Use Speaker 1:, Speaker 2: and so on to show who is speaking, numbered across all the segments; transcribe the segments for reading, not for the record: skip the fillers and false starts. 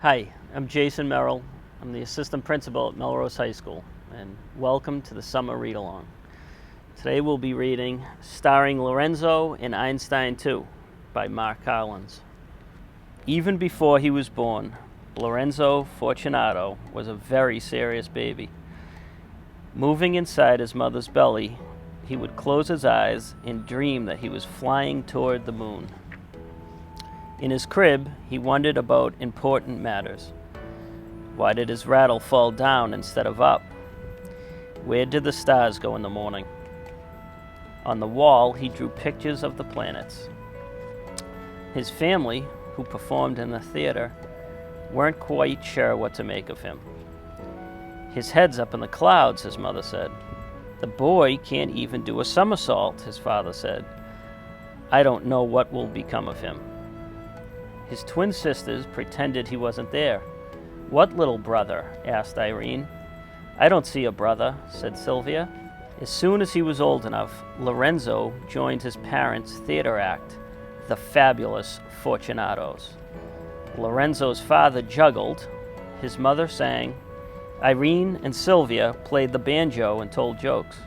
Speaker 1: Hi, I'm Jason Merrill. I'm the assistant principal at Melrose High School, and welcome to the Summer Read-Along. Today we'll be reading Starring Lorenzo in Einstein 2 by Mark Collins. Even before he was born, Lorenzo Fortunato was a very serious baby. Moving inside his mother's belly, he would close his eyes and dream that he was flying toward the moon. In his crib, he wondered about important matters. Why did his rattle fall down instead of up? Where did the stars go in the morning? On the wall, he drew pictures of the planets. His family, who performed in the theater, weren't quite sure what to make of him. His head's up in the clouds, his mother said. The boy can't even do a somersault, his father said. I don't know what will become of him. His twin sisters pretended he wasn't there. What little brother? Asked Irene. I don't see a brother, said Sylvia. As soon as he was old enough, Lorenzo joined his parents' theater act, the Fabulous Fortunatos. Lorenzo's father juggled, his mother sang, Irene and Sylvia played the banjo and told jokes.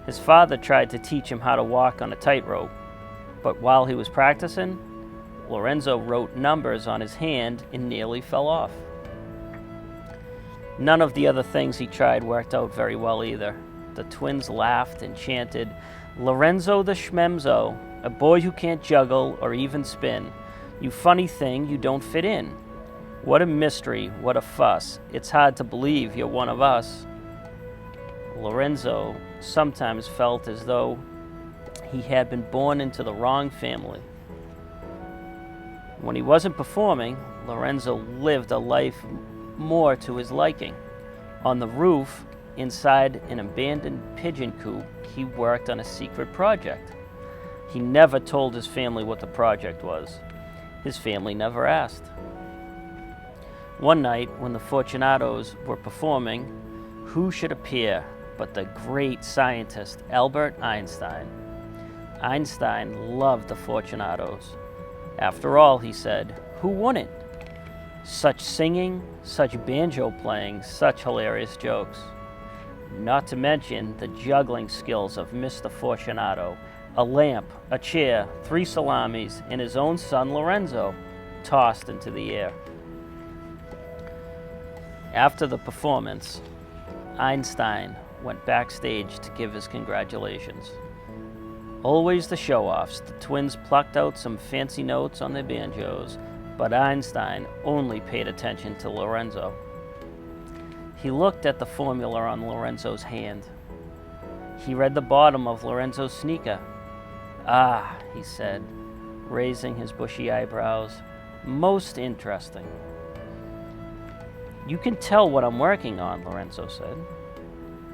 Speaker 1: His father tried to teach him how to walk on a tightrope, but while he was practicing, Lorenzo wrote numbers on his hand and nearly fell off. None of the other things he tried worked out very well either. The twins laughed and chanted, Lorenzo the Schmemzo, a boy who can't juggle or even spin. You funny thing, you don't fit in. What a mystery, what a fuss. It's hard to believe you're one of us. Lorenzo sometimes felt as though he had been born into the wrong family. When he wasn't performing, Lorenzo lived a life more to his liking. On the roof, inside an abandoned pigeon coop, he worked on a secret project. He never told his family what the project was. His family never asked. One night, when the Fortunatos were performing, who should appear but the great scientist Albert Einstein? Einstein loved the Fortunatos. After all, he said, who wouldn't? Such singing, such banjo playing, such hilarious jokes. Not to mention the juggling skills of Mr. Fortunato, a lamp, a chair, 3 salamis, and his own son Lorenzo, tossed into the air. After the performance, Einstein went backstage to give his congratulations. Always the show-offs, the twins plucked out some fancy notes on their banjos, but Einstein only paid attention to Lorenzo. He looked at the formula on Lorenzo's hand. He read the bottom of Lorenzo's sneaker. Ah, he said, raising his bushy eyebrows, most interesting. You can tell what I'm working on, Lorenzo said.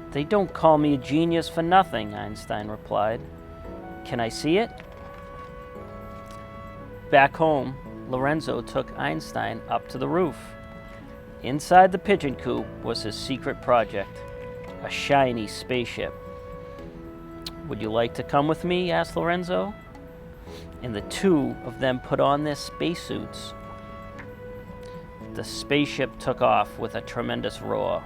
Speaker 1: They don't call me a genius for nothing, Einstein replied. Can I see it? Back home, Lorenzo took Einstein up to the roof. Inside the pigeon coop was his secret project, a shiny spaceship. Would you like to come with me? Asked Lorenzo. And the two of them put on their spacesuits. The spaceship took off with a tremendous roar.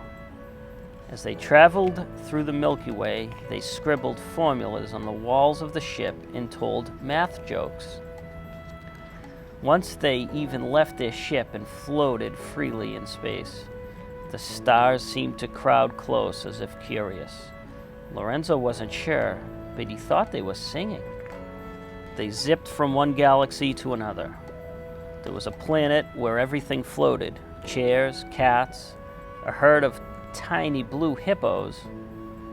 Speaker 1: As they traveled through the Milky Way, they scribbled formulas on the walls of the ship and told math jokes. Once they even left their ship and floated freely in space. The stars seemed to crowd close as if curious. Lorenzo wasn't sure, but he thought they were singing. They zipped from one galaxy to another. There was a planet where everything floated, chairs, cats, a herd of tiny blue hippos.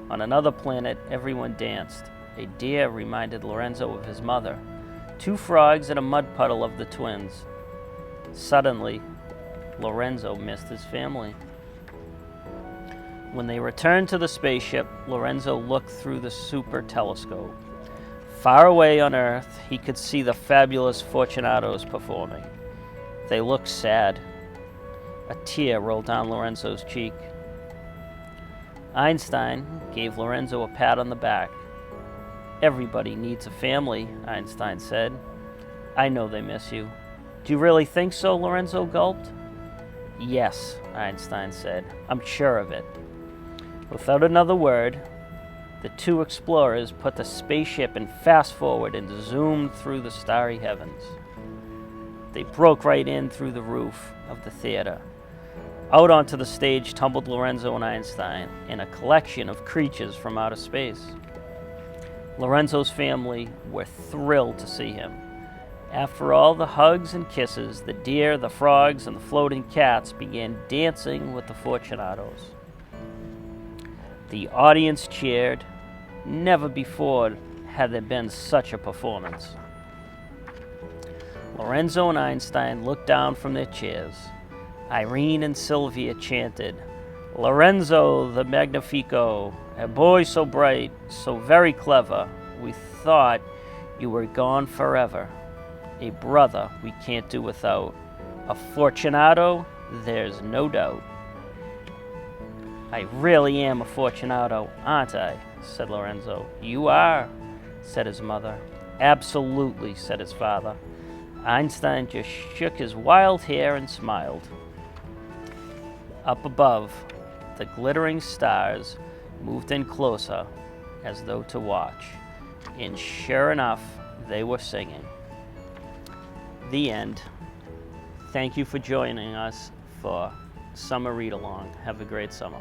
Speaker 1: On another planet, everyone danced. A deer reminded Lorenzo of his mother. 2 frogs and a mud puddle of the twins. Suddenly, Lorenzo missed his family. When they returned to the spaceship, Lorenzo looked through the super telescope. Far away on Earth, he could see the fabulous Fortunatos performing. They looked sad. A tear rolled down Lorenzo's cheek. Einstein gave Lorenzo a pat on the back. Everybody needs a family, Einstein said. I know they miss you. Do you really think so? Lorenzo gulped. "Yes," Einstein said. "I'm sure of it." Without another word, the two explorers put the spaceship in fast forward and zoomed through the starry heavens. They broke right in through the roof of the theater. Out onto the stage tumbled Lorenzo and Einstein in a collection of creatures from outer space. Lorenzo's family were thrilled to see him. After all the hugs and kisses, the deer, the frogs, and the floating cats began dancing with the Fortunatos. The audience cheered. Never before had there been such a performance. Lorenzo and Einstein looked down from their chairs. Irene and Sylvia chanted, "Lorenzo the Magnifico, a boy so bright, so very clever, we thought you were gone forever. A brother we can't do without. A Fortunato, there's no doubt." "I really am a Fortunato, aren't I?" said Lorenzo. "You are," said his mother. "Absolutely," said his father. Einstein just shook his wild hair and smiled. Up above, the glittering stars moved in closer as though to watch, and sure enough, they were singing. The end. Thank you for joining us for Summer Read Along. Have a great summer.